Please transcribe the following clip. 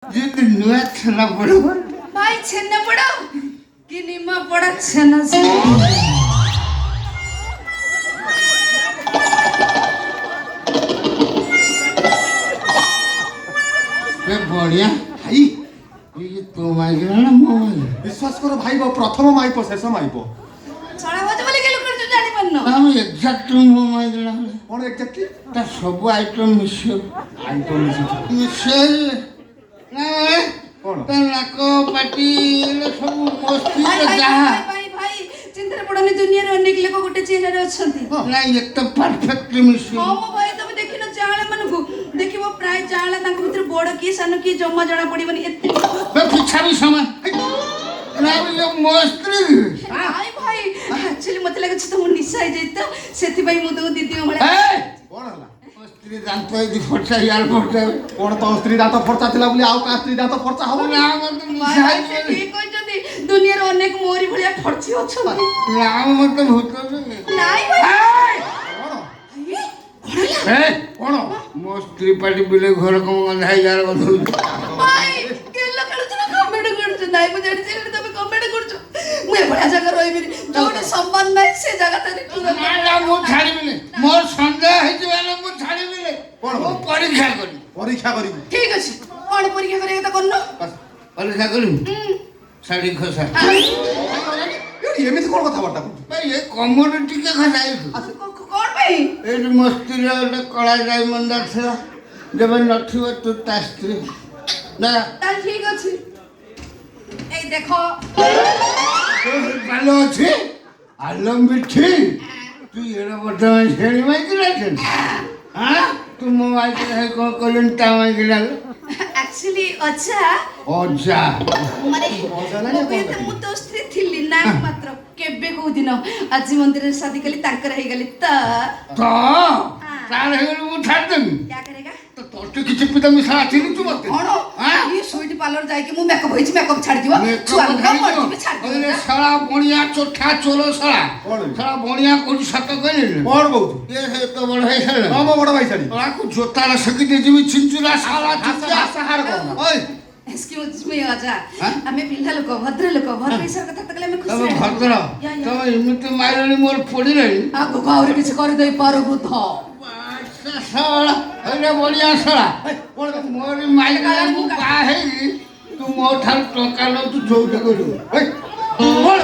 ଯଦି ନୂଆ ଛେନା ପୋଡ଼ ଭାଇ ଛେନା ପୋଡ଼ କି ନିମା ପୋଡ଼ ଛେନା ବଢିଆ ଭାଇ ଇଏ ତୋ ମାଇକିନା ନା ମୋ ମାଇକିନା विश्वास करो भाई प्रथम माइप शेष माइप ଛଡ଼ା ବଜ ବୋଲି କେଲୁ କରି ଜାଣି ପାରୁନ ଆମ ଏକ୍ଜାକ୍ଟ ମୋ ମାଇକିନା कौन एक्जेक्टली ତା ସବୁ ଆଇଟମ୍ ମିଶିବ आइटम ମିଶେଇ ନା କଣ? ତା ନାକ ପାଟି ସବୁ ମସ୍ତି ଭାଇ ଭାଇ ଯାହା ଭାଇ ଭାଇ ଚିନ୍ତାରେ ପଡ଼ନି ଦୁନିଆରେ ଅନେକ ଲୋକ ଗୋଟେ ଚେହେରାରେ ଅଛନ୍ତି ନାଇଁ ଏତେ ପରଫେକ୍ଟଲି ମିଶିବ ହଁ ମୋ ଭାଇ ତମେ ଦେଖିନ ଜାଆଁଳା ମାନଙ୍କୁ ଦେଖିବ ପ୍ରାୟ ଜାଆଁଳା ତାଙ୍କ ଭିତରେ ବଡ଼ କିଏ ସାନ କିଏ ଜମା ଜଣା ପଡ଼ିବନି ଏତେ ପିଛା ବି ସମାନ ନା ମସ୍ତି ଭାଇ ଭାଇ ଆକ୍ଚୁଆଲି ମତେ ଲାଗୁଛି ତମ ନିଶା ହେଇଯାଇଛି ତ ସେଥିପାଇଁ ମୁଁ ତମ ଦିଦି ଭଳିଆ कौन हला ସ୍ତ୍ରୀ ଦାନ୍ତ ଏଠି ଫଟା ୟାର ଫଟା कौन तो स्त्री दांत फर्चा थिला बोली आउ का स्त्री दांत फर्चा हो ନା ମତେ ଭାଇ ଭାଇ ସେ ଠିକ କହିଛନ୍ତି ଦୁନିଆରେ ଅନେକ ମୋରି ଭଳିଆ ଫର୍ଚି ଅଛନ୍ତି ନା ମତେ ଭୂତ ନାଇଁ ଭାଇ कौन କଣ ମୋ ସ୍ତ୍ରୀ ପାଟି ବିଲେ ଘର କମ ଗନ୍ଧାଇ ଯାର ବଧଉଛି ଭାଇ କେଲ ଖେଳୁଛ ନା କମେଣ୍ଟ କରୁଛ ନାଇଁ ମୁଁ ଜାଣିଛି ହେଲେ ତମେ କମେଣ୍ଟ କରୁଛ ମୁଁ ଏଭଳିଆ ଜାଗା ରହିବିନି ଯୋଉଠି ସମ୍ମାନ ନାହିଁ ସେ ଜାଗା ତାରି ନା ମୁଁ ଛାଡ଼ିବିନି ମୋର ସନ୍ଦେହ ହେଇଛି ମାନେ ମୁଁ ଛାଡ଼ିବିନି କଣ ମୁଁ ପରୀକ୍ଷା କରିବି परीक्षा करी ଠିକ ଅଛି କଣ ପରୀକ୍ଷା କରିବା କଥା କରୁନ ପରୀକ୍ଷା କରିବି ଶାଢ଼ୀ ଖସା एमिति कौन कथा बार्ता कहू ଭାଇ ଏ କମର ଟିକେ ଖସା ହେଇଛୁ କଣ ପାଇଁ ଏଇଠି ମୋ ସ୍ତ୍ରୀର ଗୋଟେ କଳା ଡାଇମଣ୍ଡ ଥିଲା ଯେବେ ନଥିବ ତୁ ତା ସ୍ତ୍ରୀ ନା ତାହେଲେ ଠିକ ଅଛି ଏଇ ଦେଖ ଭଲ ଅଛି ଆଲମ ବି ଠିକ ତୁ ଏଡ ବର୍ତ୍ତମାନ ଶ୍ରେଣୀ ମାଇକି ରାଖେନ ହଁ ତୁ ମୋ ମାଇକି ରାଖେ କ'ଣ କଲୁନି ତା ମାଇକି ରାଖେ ଆକ୍ଚୁଆଲି ଅଜା ଅଜା ମାନେ ଅଜା ନା ମୋ କଣ ବିଏତେ ମୁଁ ତ ସ୍ତ୍ରୀ ଥିଲି ନା ମାତ୍ର କେବେ କୋଉ ଦିନ ଆଜି ମନ୍ଦିରରେ ଶାଦି କଲି ତାଙ୍କର ହେଇଗଲି ତ ତ ତାର ହେଇଗଲି ମୁଁ ଛାଡ଼ିଦେବି क्या करेगा ତ ତୋତେ କିଛି ପିତା ମିଶା ଚିହ୍ନିଛୁ ମତେ କଣ ଆଁ? ଇଏ ସୁଇଟି ପାର୍ଲର ଯାଇକି ମୁଁ ମେକଅପ୍ ହେଇଛି ମେକଅପ୍ ଛାଡ଼ିଯିବ ଛୁଆ ଲୋକ ମରିଯିବେ ଛାଡ଼ିଯିବ ଶଳା ବଣିଆ ଚୋଠା ଚୋର ଶଳା କଣ? ଶଳା ବଣିଆ କୋଉଠି ସତ କହିଲେ कौन कहू ଇଏ ଏତେ ବଡ଼ ହେଇସାରିଲା हम बड़ भाई साड़ी ଶଳାକୁ ଜୋତାର ସେକି ଦେଇଯିବି ଛିଞ୍ଚୁରା ଶଳା ଚୁତିଆ हार कौन ଓଇ ଏକ୍ସକ୍ୟୁଜ ମି ଅଜା ଆଁ? ଆମେ ପିଲା ଲୋକ ଭଦ୍ର ଲୋକ ଭର ପଇସାର କଥା ତ କଲେ ଆମେ ତମେ ଖୁସି ଭଦ୍ର ତମେ ଏମିତି ମାରିଲଣି ମୋର ପୋଡ଼ିଲେଣି ଆଗକୁ ଆହୁରି କିଛି କରିଦେଇ ପାରୁ ବୃଦ୍ଧ ଶଳା ଏଇଟା ବଢ଼ିଆ ଶଳା ମୋର ମାଇକ ମୁଁ ବାହା ହେଇକି ତୁ ମୋ ଠାରୁ ଟଙ୍କା ନେଉଛୁ ଯୋଉଠି କରିବୁ कौन